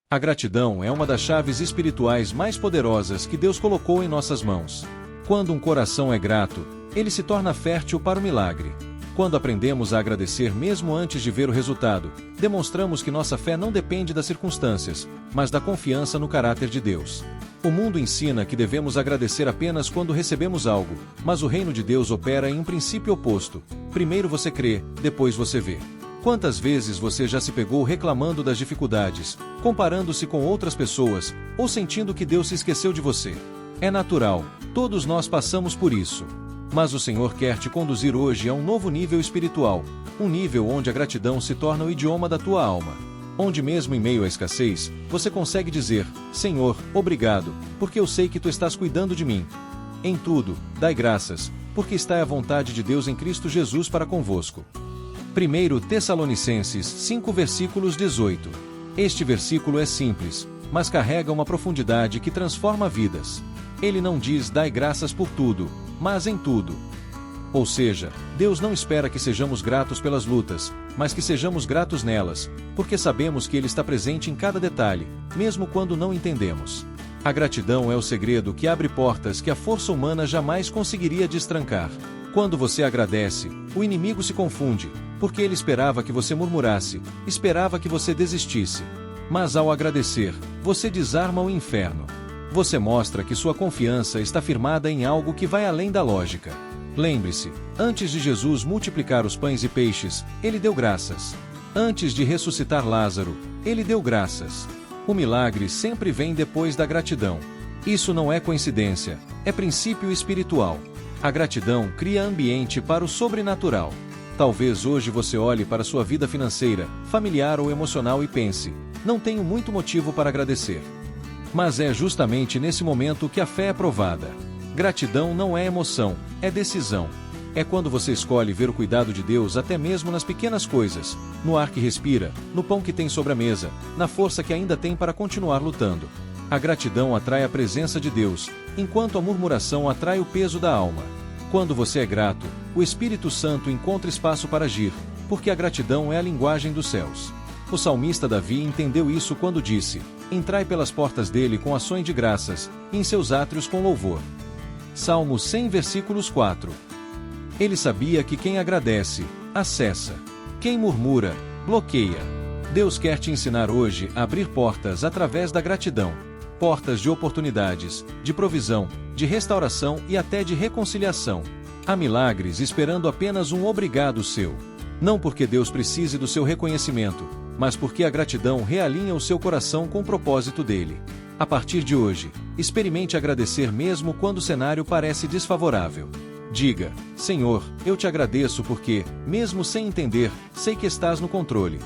A gratidão é uma das chaves espirituais mais poderosas que Deus colocou em nossas mãos. Quando um coração é grato, ele se torna fértil para o milagre. Quando aprendemos a agradecer mesmo antes de ver o resultado, demonstramos que nossa fé não depende das circunstâncias, mas da confiança no caráter de Deus. O mundo ensina que devemos agradecer apenas quando recebemos algo, mas o reino de Deus opera em um princípio oposto. Primeiro você crê, depois você vê. Quantas vezes você já se pegou reclamando das dificuldades, comparando-se com outras pessoas, ou sentindo que Deus se esqueceu de você? É natural, todos nós passamos por isso. Mas o Senhor quer te conduzir hoje a um novo nível espiritual, um nível onde a gratidão se torna o idioma da tua alma. Onde mesmo em meio à escassez, você consegue dizer, Senhor, obrigado, porque eu sei que Tu estás cuidando de mim. Em tudo, dai graças, porque está à vontade de Deus em Cristo Jesus para convosco. 1 Tessalonicenses 5 versículos 18. Este versículo é simples, mas carrega uma profundidade que transforma vidas. Ele não diz dai graças por tudo, mas em tudo. Ou seja, Deus não espera que sejamos gratos pelas lutas, mas que sejamos gratos nelas, porque sabemos que Ele está presente em cada detalhe, mesmo quando não entendemos. A gratidão é o segredo que abre portas que a força humana jamais conseguiria destrancar. Quando você agradece, o inimigo se confunde, porque ele esperava que você murmurasse, esperava que você desistisse. Mas ao agradecer, você desarma o inferno. Você mostra que sua confiança está firmada em algo que vai além da lógica. Lembre-se, antes de Jesus multiplicar os pães e peixes, ele deu graças. Antes de ressuscitar Lázaro, ele deu graças. O milagre sempre vem depois da gratidão. Isso não é coincidência, é princípio espiritual. A gratidão cria ambiente para o sobrenatural. Talvez hoje você olhe para sua vida financeira, familiar ou emocional e pense, não tenho muito motivo para agradecer. Mas é justamente nesse momento que a fé é provada. Gratidão não é emoção, é decisão. É quando você escolhe ver o cuidado de Deus até mesmo nas pequenas coisas, no ar que respira, no pão que tem sobre a mesa, na força que ainda tem para continuar lutando. A gratidão atrai a presença de Deus, enquanto a murmuração atrai o peso da alma. Quando você é grato, o Espírito Santo encontra espaço para agir, porque a gratidão é a linguagem dos céus. O salmista Davi entendeu isso quando disse, entrai pelas portas dele com ações de graças, e em seus átrios com louvor. Salmo 100 versículos 4. Ele sabia que quem agradece, acessa. Quem murmura, bloqueia. Deus quer te ensinar hoje a abrir portas através da gratidão. Portas de oportunidades, de provisão, de restauração e até de reconciliação. Há milagres esperando apenas um obrigado seu. Não porque Deus precise do seu reconhecimento, mas porque a gratidão realinha o seu coração com o propósito dele. A partir de hoje, experimente agradecer mesmo quando o cenário parece desfavorável. Diga, Senhor, eu te agradeço porque, mesmo sem entender, sei que estás no controle.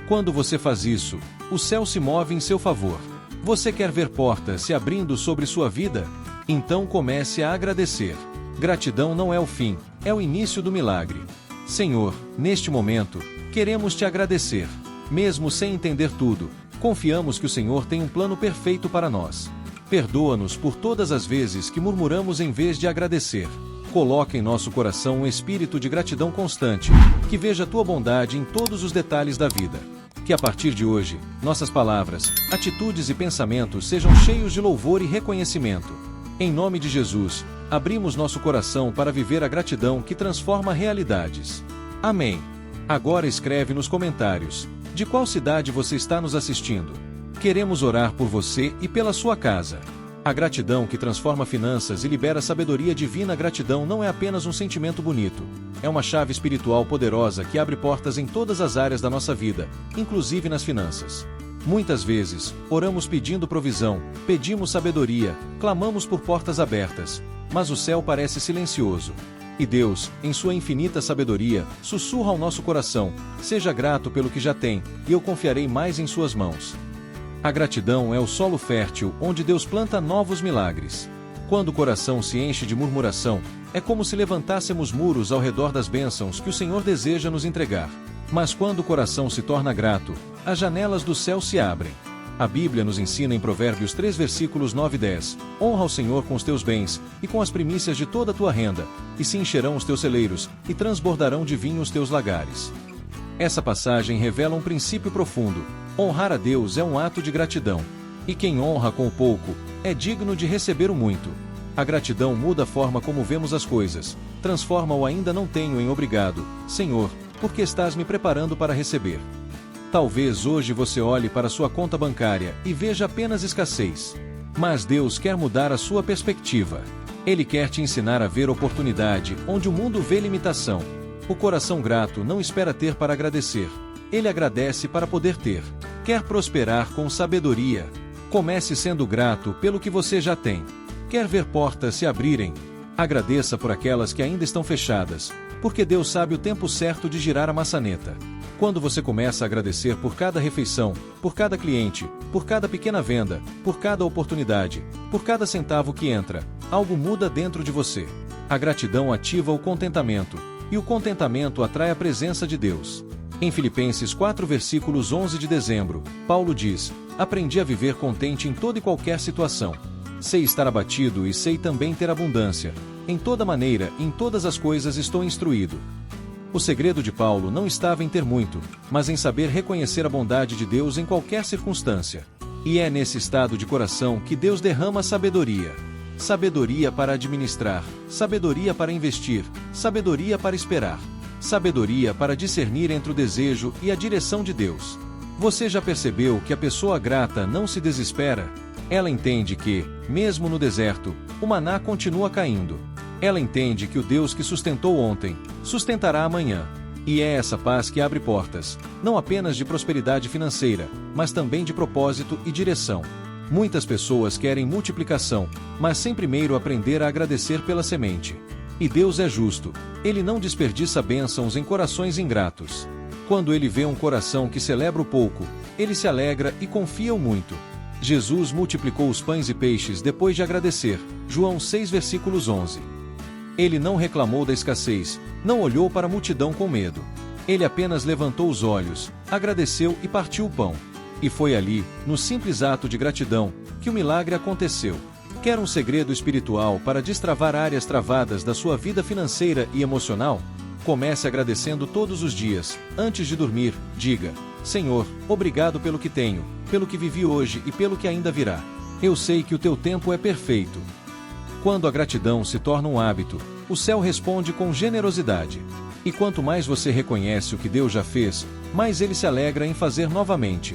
Quando você faz isso, o céu se move em seu favor. Você quer ver portas se abrindo sobre sua vida? Então comece a agradecer. Gratidão não é o fim, é o início do milagre. Senhor, neste momento, queremos te agradecer. Mesmo sem entender tudo, confiamos que o Senhor tem um plano perfeito para nós. Perdoa-nos por todas as vezes que murmuramos em vez de agradecer. Coloca em nosso coração um espírito de gratidão constante, que veja a tua bondade em todos os detalhes da vida. Que a partir de hoje, nossas palavras, atitudes e pensamentos sejam cheios de louvor e reconhecimento. Em nome de Jesus, abrimos nosso coração para viver a gratidão que transforma realidades. Amém. Agora escreve nos comentários, de qual cidade você está nos assistindo. Queremos orar por você e pela sua casa. A gratidão que transforma finanças e libera sabedoria divina. Gratidão não é apenas um sentimento bonito. É uma chave espiritual poderosa que abre portas em todas as áreas da nossa vida, inclusive nas finanças. Muitas vezes, oramos pedindo provisão, pedimos sabedoria, clamamos por portas abertas, mas o céu parece silencioso. E Deus, em sua infinita sabedoria, sussurra ao nosso coração, seja grato pelo que já tem, e eu confiarei mais em suas mãos. A gratidão é o solo fértil onde Deus planta novos milagres. Quando o coração se enche de murmuração, é como se levantássemos muros ao redor das bênçãos que o Senhor deseja nos entregar. Mas quando o coração se torna grato, as janelas do céu se abrem. A Bíblia nos ensina em Provérbios 3 versículos 9 e 10, honra ao Senhor com os teus bens, e com as primícias de toda a tua renda, e se encherão os teus celeiros, e transbordarão de vinho os teus lagares. Essa passagem revela um princípio profundo. Honrar a Deus é um ato de gratidão. E quem honra com o pouco, é digno de receber o muito. A gratidão muda a forma como vemos as coisas, transforma o ainda não tenho em obrigado, Senhor, porque estás me preparando para receber. Talvez hoje você olhe para sua conta bancária e veja apenas escassez. Mas Deus quer mudar a sua perspectiva. Ele quer te ensinar a ver oportunidade onde o mundo vê limitação. O coração grato não espera ter para agradecer. Ele agradece para poder ter. Quer prosperar com sabedoria? Comece sendo grato pelo que você já tem. Quer ver portas se abrirem? Agradeça por aquelas que ainda estão fechadas, porque Deus sabe o tempo certo de girar a maçaneta. Quando você começa a agradecer por cada refeição, por cada cliente, por cada pequena venda, por cada oportunidade, por cada centavo que entra, algo muda dentro de você. A gratidão ativa o contentamento, e o contentamento atrai a presença de Deus. Em Filipenses 4 versículos 11 de dezembro, Paulo diz: aprendi a viver contente em toda e qualquer situação. Sei estar abatido e sei também ter abundância. Em toda maneira, em todas as coisas estou instruído. O segredo de Paulo não estava em ter muito, mas em saber reconhecer a bondade de Deus em qualquer circunstância. E é nesse estado de coração que Deus derrama sabedoria. Sabedoria para administrar, sabedoria para investir, sabedoria para esperar, sabedoria para discernir entre o desejo e a direção de Deus. Você já percebeu que a pessoa grata não se desespera? Ela entende que, mesmo no deserto, o maná continua caindo. Ela entende que o Deus que sustentou ontem, sustentará amanhã. E é essa paz que abre portas, não apenas de prosperidade financeira, mas também de propósito e direção. Muitas pessoas querem multiplicação, mas sem primeiro aprender a agradecer pela semente. E Deus é justo, Ele não desperdiça bênçãos em corações ingratos. Quando Ele vê um coração que celebra o pouco, Ele se alegra e confia o muito. Jesus multiplicou os pães e peixes depois de agradecer, João 6 versículos 11. Ele não reclamou da escassez, não olhou para a multidão com medo. Ele apenas levantou os olhos, agradeceu e partiu o pão. E foi ali, no simples ato de gratidão, que o milagre aconteceu. Quer um segredo espiritual para destravar áreas travadas da sua vida financeira e emocional? Comece agradecendo todos os dias. Antes de dormir, diga: Senhor, obrigado pelo que tenho, pelo que vivi hoje e pelo que ainda virá. Eu sei que o teu tempo é perfeito. Quando a gratidão se torna um hábito, o céu responde com generosidade. E quanto mais você reconhece o que Deus já fez, mais Ele se alegra em fazer novamente.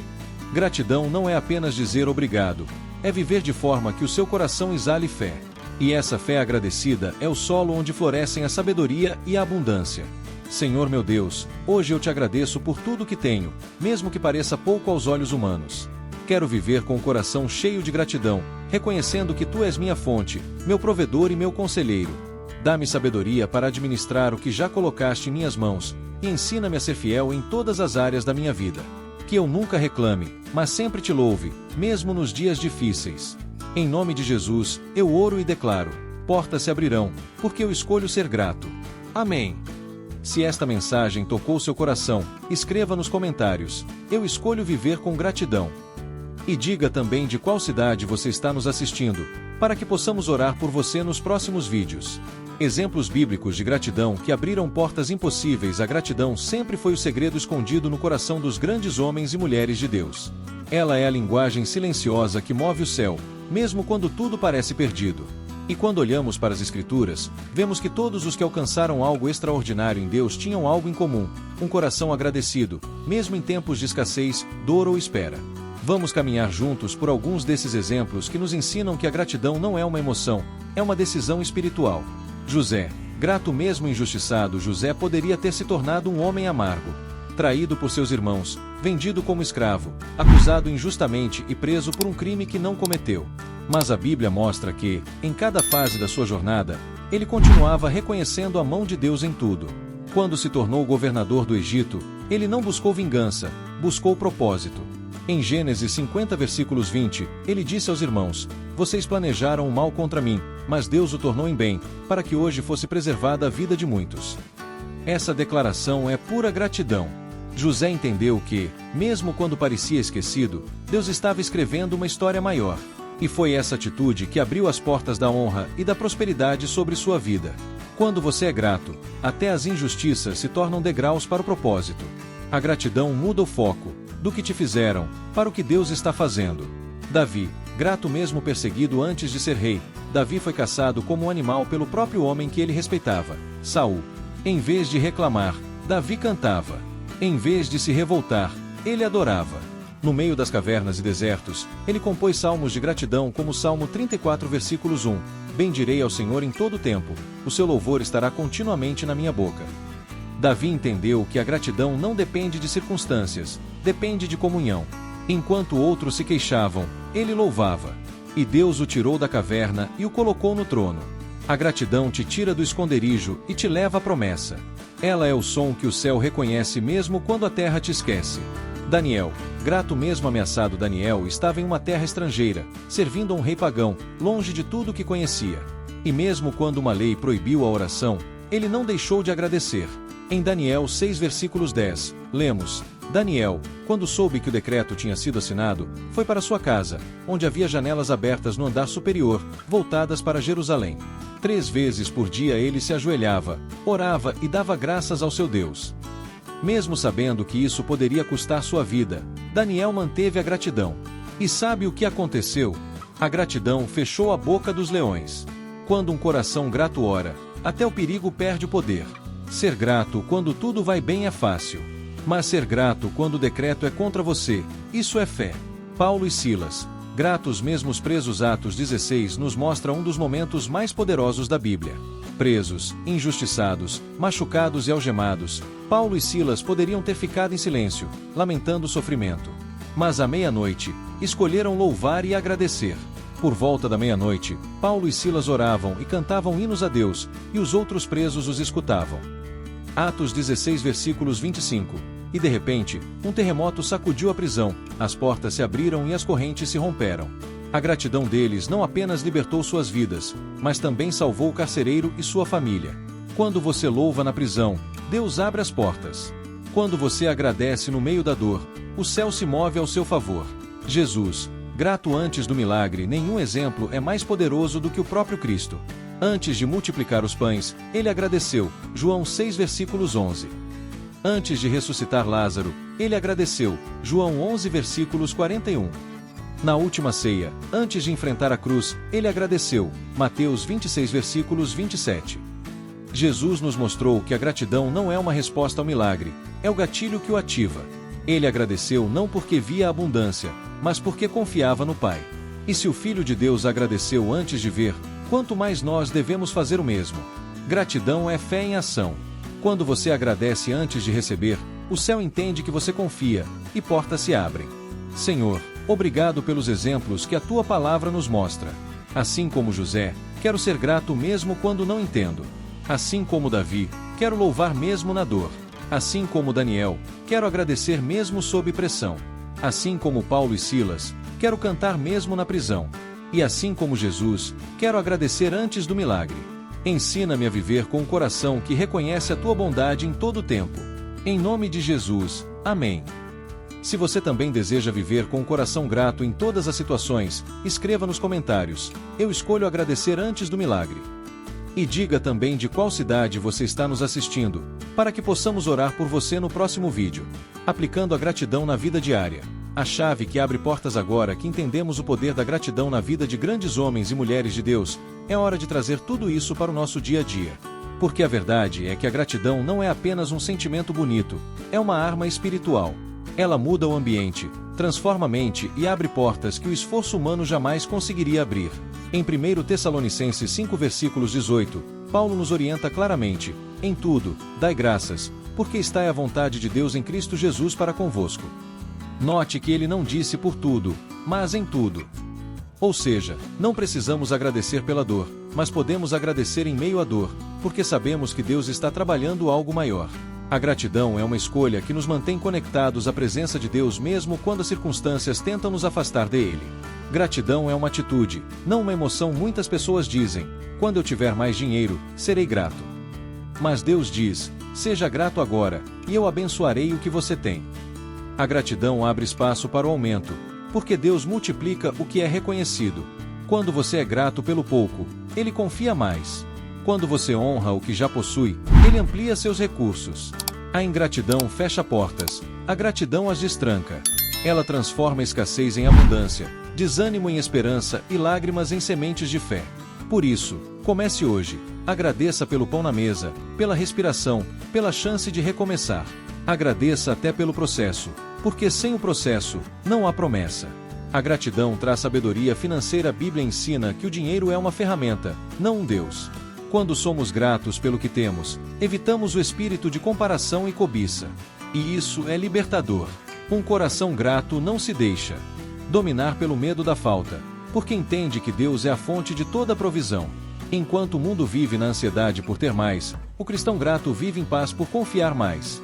Gratidão não é apenas dizer obrigado, é viver de forma que o seu coração exale fé. E essa fé agradecida é o solo onde florescem a sabedoria e a abundância. Senhor meu Deus, hoje eu te agradeço por tudo que tenho, mesmo que pareça pouco aos olhos humanos. Quero viver com o coração cheio de gratidão, reconhecendo que Tu és minha fonte, meu provedor e meu conselheiro. Dá-me sabedoria para administrar o que já colocaste em minhas mãos, e ensina-me a ser fiel em todas as áreas da minha vida. Que eu nunca reclame, mas sempre Te louve, mesmo nos dias difíceis. Em nome de Jesus, eu oro e declaro: portas se abrirão, porque eu escolho ser grato. Amém. Se esta mensagem tocou seu coração, escreva nos comentários: eu escolho viver com gratidão. E diga também de qual cidade você está nos assistindo, para que possamos orar por você nos próximos vídeos. Exemplos bíblicos de gratidão que abriram portas impossíveis. A gratidão sempre foi o segredo escondido no coração dos grandes homens e mulheres de Deus. Ela é a linguagem silenciosa que move o céu, mesmo quando tudo parece perdido. E quando olhamos para as Escrituras, vemos que todos os que alcançaram algo extraordinário em Deus tinham algo em comum: um coração agradecido, mesmo em tempos de escassez, dor ou espera. Vamos caminhar juntos por alguns desses exemplos que nos ensinam que a gratidão não é uma emoção, é uma decisão espiritual. José, grato mesmo injustiçado, José poderia ter se tornado um homem amargo. Traído por seus irmãos, vendido como escravo, acusado injustamente e preso por um crime que não cometeu. Mas a Bíblia mostra que, em cada fase da sua jornada, ele continuava reconhecendo a mão de Deus em tudo. Quando se tornou governador do Egito, ele não buscou vingança, buscou propósito. Em Gênesis 50 versículos 20, ele disse aos irmãos: vocês planejaram o mal contra mim, mas Deus o tornou em bem, para que hoje fosse preservada a vida de muitos. Essa declaração é pura gratidão. José entendeu que, mesmo quando parecia esquecido, Deus estava escrevendo uma história maior. E foi essa atitude que abriu as portas da honra e da prosperidade sobre sua vida. Quando você é grato, até as injustiças se tornam degraus para o propósito. A gratidão muda o foco. do que te fizeram, para o que Deus está fazendo. Davi, grato mesmo perseguido antes de ser rei, Davi foi caçado como um animal pelo próprio homem que ele respeitava, Saul. Em vez de reclamar, Davi cantava. Em vez de se revoltar, ele adorava. No meio das cavernas e desertos, ele compôs salmos de gratidão como o Salmo 34 versículos 1. Bendirei ao Senhor em todo o tempo, o seu louvor estará continuamente na minha boca. Davi entendeu que a gratidão não depende de circunstâncias, depende de comunhão. Enquanto outros se queixavam, ele louvava. E Deus o tirou da caverna e o colocou no trono. A gratidão te tira do esconderijo e te leva à promessa. Ela é o som que o céu reconhece mesmo quando a terra te esquece. Daniel, grato mesmo ameaçado, Daniel estava em uma terra estrangeira, servindo a um rei pagão, longe de tudo que conhecia. E mesmo quando uma lei proibiu a oração, ele não deixou de agradecer. Em Daniel 6 versículos 10, lemos: Daniel, quando soube que o decreto tinha sido assinado, foi para sua casa, onde havia janelas abertas no andar superior, voltadas para Jerusalém. 3 vezes por dia ele se ajoelhava, orava e dava graças ao seu Deus. Mesmo sabendo que isso poderia custar sua vida, Daniel manteve a gratidão. E sabe o que aconteceu? A gratidão fechou a boca dos leões. Quando um coração grato ora, até o perigo perde o poder. Ser grato quando tudo vai bem é fácil. Mas ser grato quando o decreto é contra você, isso é fé. Paulo e Silas, gratos mesmo presos. Atos 16 nos mostra um dos momentos mais poderosos da Bíblia. Presos, injustiçados, machucados e algemados, Paulo e Silas poderiam ter ficado em silêncio, lamentando o sofrimento. Mas à meia-noite, escolheram louvar e agradecer. Por volta da meia-noite, Paulo e Silas oravam e cantavam hinos a Deus, e os outros presos os escutavam. Atos 16 versículos 25. E de repente, um terremoto sacudiu a prisão, as portas se abriram e as correntes se romperam. A gratidão deles não apenas libertou suas vidas, mas também salvou o carcereiro e sua família. Quando você louva na prisão, Deus abre as portas. Quando você agradece no meio da dor, o céu se move ao seu favor. Jesus, grato antes do milagre, nenhum exemplo é mais poderoso do que o próprio Cristo. Antes de multiplicar os pães, ele agradeceu, João 6 versículos 11. Antes de ressuscitar Lázaro, ele agradeceu, João 11 versículos 41. Na última ceia, antes de enfrentar a cruz, ele agradeceu, Mateus 26 versículos 27. Jesus nos mostrou que a gratidão não é uma resposta ao milagre, é o gatilho que o ativa. Ele agradeceu não porque via a abundância, mas porque confiava no Pai. E se o Filho de Deus agradeceu antes de ver, quanto mais nós devemos fazer o mesmo. Gratidão é fé em ação. Quando você agradece antes de receber, o céu entende que você confia, e portas se abrem. Senhor, obrigado pelos exemplos que a Tua palavra nos mostra. Assim como José, quero ser grato mesmo quando não entendo. Assim como Davi, quero louvar mesmo na dor. Assim como Daniel, quero agradecer mesmo sob pressão. Assim como Paulo e Silas, quero cantar mesmo na prisão. E assim como Jesus, quero agradecer antes do milagre. Ensina-me a viver com um coração que reconhece a Tua bondade em todo o tempo. Em nome de Jesus, amém. Se você também deseja viver com um coração grato em todas as situações, escreva nos comentários: eu escolho agradecer antes do milagre. E diga também de qual cidade você está nos assistindo, para que possamos orar por você no próximo vídeo. Aplicando a gratidão na vida diária. A chave que abre portas agora que entendemos o poder da gratidão na vida de grandes homens e mulheres de Deus, é hora de trazer tudo isso para o nosso dia a dia. Porque a verdade é que a gratidão não é apenas um sentimento bonito, é uma arma espiritual. Ela muda o ambiente, transforma a mente e abre portas que o esforço humano jamais conseguiria abrir. Em 1 Tessalonicenses 5 versículos 18, Paulo nos orienta claramente: em tudo, dai graças, porque está é a vontade de Deus em Cristo Jesus para convosco. Note que ele não disse por tudo, mas em tudo. Ou seja, não precisamos agradecer pela dor, mas podemos agradecer em meio à dor, porque sabemos que Deus está trabalhando algo maior. A gratidão é uma escolha que nos mantém conectados à presença de Deus mesmo quando as circunstâncias tentam nos afastar dele. Gratidão é uma atitude, não uma emoção. Muitas pessoas dizem: quando eu tiver mais dinheiro, serei grato. Mas Deus diz: seja grato agora, e eu abençoarei o que você tem. A gratidão abre espaço para o aumento, porque Deus multiplica o que é reconhecido. Quando você é grato pelo pouco, Ele confia mais. Quando você honra o que já possui, Ele amplia seus recursos. A ingratidão fecha portas, a gratidão as destranca. Ela transforma a escassez em abundância, desânimo em esperança e lágrimas em sementes de fé. Por isso, comece hoje. Agradeça pelo pão na mesa, pela respiração, pela chance de recomeçar. Agradeça até pelo processo, porque sem o processo, não há promessa. A gratidão traz sabedoria financeira. A Bíblia ensina que o dinheiro é uma ferramenta, não um Deus. Quando somos gratos pelo que temos, evitamos o espírito de comparação e cobiça. E isso é libertador. Um coração grato não se deixa dominar pelo medo da falta, porque entende que Deus é a fonte de toda a provisão. Enquanto o mundo vive na ansiedade por ter mais, o cristão grato vive em paz por confiar mais.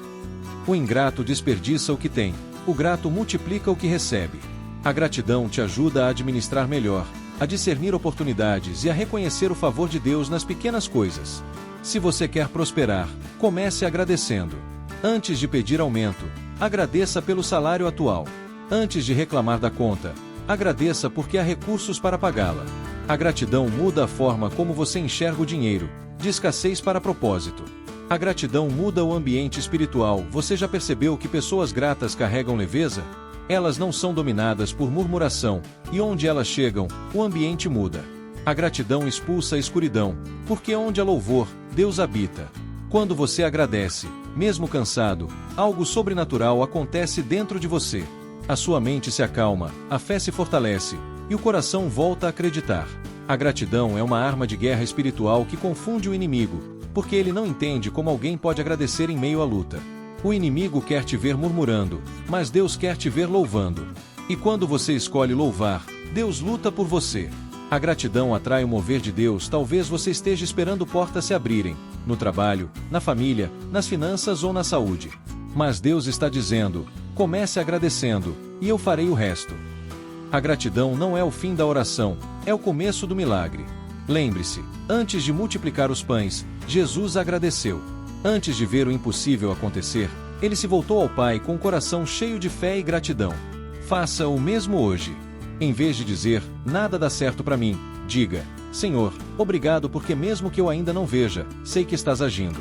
O ingrato desperdiça o que tem, o grato multiplica o que recebe. A gratidão te ajuda a administrar melhor, a discernir oportunidades e a reconhecer o favor de Deus nas pequenas coisas. Se você quer prosperar, comece agradecendo. Antes de pedir aumento, agradeça pelo salário atual. Antes de reclamar da conta, agradeça porque há recursos para pagá-la. A gratidão muda a forma como você enxerga o dinheiro, de escassez para propósito. A gratidão muda o ambiente espiritual. Você já percebeu que pessoas gratas carregam leveza? Elas não são dominadas por murmuração, e onde elas chegam, o ambiente muda. A gratidão expulsa a escuridão, porque onde há louvor, Deus habita. Quando você agradece, mesmo cansado, algo sobrenatural acontece dentro de você. A sua mente se acalma, a fé se fortalece, e o coração volta a acreditar. A gratidão é uma arma de guerra espiritual que confunde o inimigo, porque ele não entende como alguém pode agradecer em meio à luta. O inimigo quer te ver murmurando, mas Deus quer te ver louvando. E quando você escolhe louvar, Deus luta por você. A gratidão atrai o mover de Deus. Talvez você esteja esperando portas se abrirem, no trabalho, na família, nas finanças ou na saúde. Mas Deus está dizendo: comece agradecendo, e eu farei o resto. A gratidão não é o fim da oração, é o começo do milagre. Lembre-se, antes de multiplicar os pães, Jesus agradeceu. Antes de ver o impossível acontecer, ele se voltou ao Pai com o coração cheio de fé e gratidão. Faça o mesmo hoje. Em vez de dizer, nada dá certo para mim, diga, Senhor, obrigado porque mesmo que eu ainda não veja, sei que estás agindo.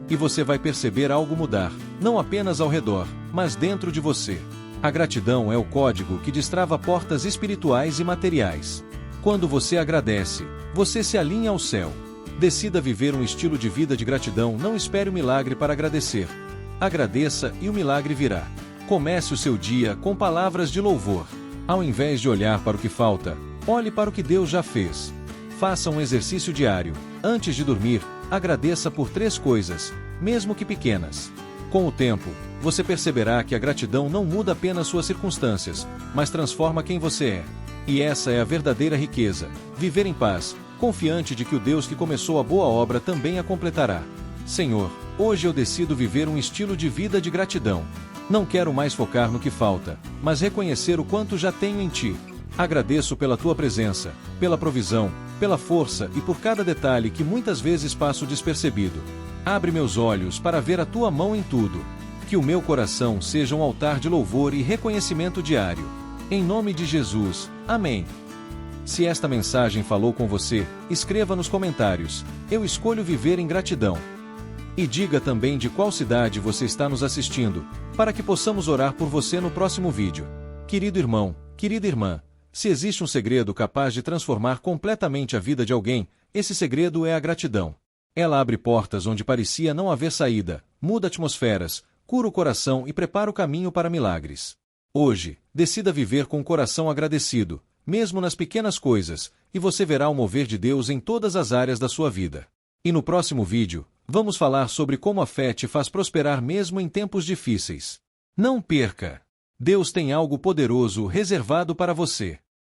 E você vai perceber algo mudar, não apenas ao redor, mas dentro de você. A gratidão é o código que destrava portas espirituais e materiais. Quando você agradece, você se alinha ao céu. Decida viver um estilo de vida de gratidão. Não espere o milagre para agradecer. Agradeça e o milagre virá. Comece o seu dia com palavras de louvor. Ao invés de olhar para o que falta, olhe para o que Deus já fez. Faça um exercício diário. Antes de dormir, agradeça por 3 coisas, mesmo que pequenas. Com o tempo, você perceberá que a gratidão não muda apenas suas circunstâncias, mas transforma quem você é. E essa é a verdadeira riqueza: viver em paz, confiante de que o Deus que começou a boa obra também a completará. Senhor, hoje eu decido viver um estilo de vida de gratidão. Não quero mais focar no que falta, mas reconhecer o quanto já tenho em Ti. Agradeço pela Tua presença, pela provisão, pela força e por cada detalhe que muitas vezes passo despercebido. Abre meus olhos para ver a Tua mão em tudo. Que o meu coração seja um altar de louvor e reconhecimento diário. Em nome de Jesus, amém. Se esta mensagem falou com você, escreva nos comentários: eu escolho viver em gratidão. E diga também de qual cidade você está nos assistindo, para que possamos orar por você no próximo vídeo. Querido irmão, querida irmã, se existe um segredo capaz de transformar completamente a vida de alguém, esse segredo é a gratidão. Ela abre portas onde parecia não haver saída, muda atmosferas, cura o coração e prepara o caminho para milagres. Hoje, decida viver com o coração agradecido, mesmo nas pequenas coisas, e você verá o mover de Deus em todas as áreas da sua vida. E no próximo vídeo, vamos falar sobre como a fé te faz prosperar mesmo em tempos difíceis. Não perca! Deus tem algo poderoso reservado para você.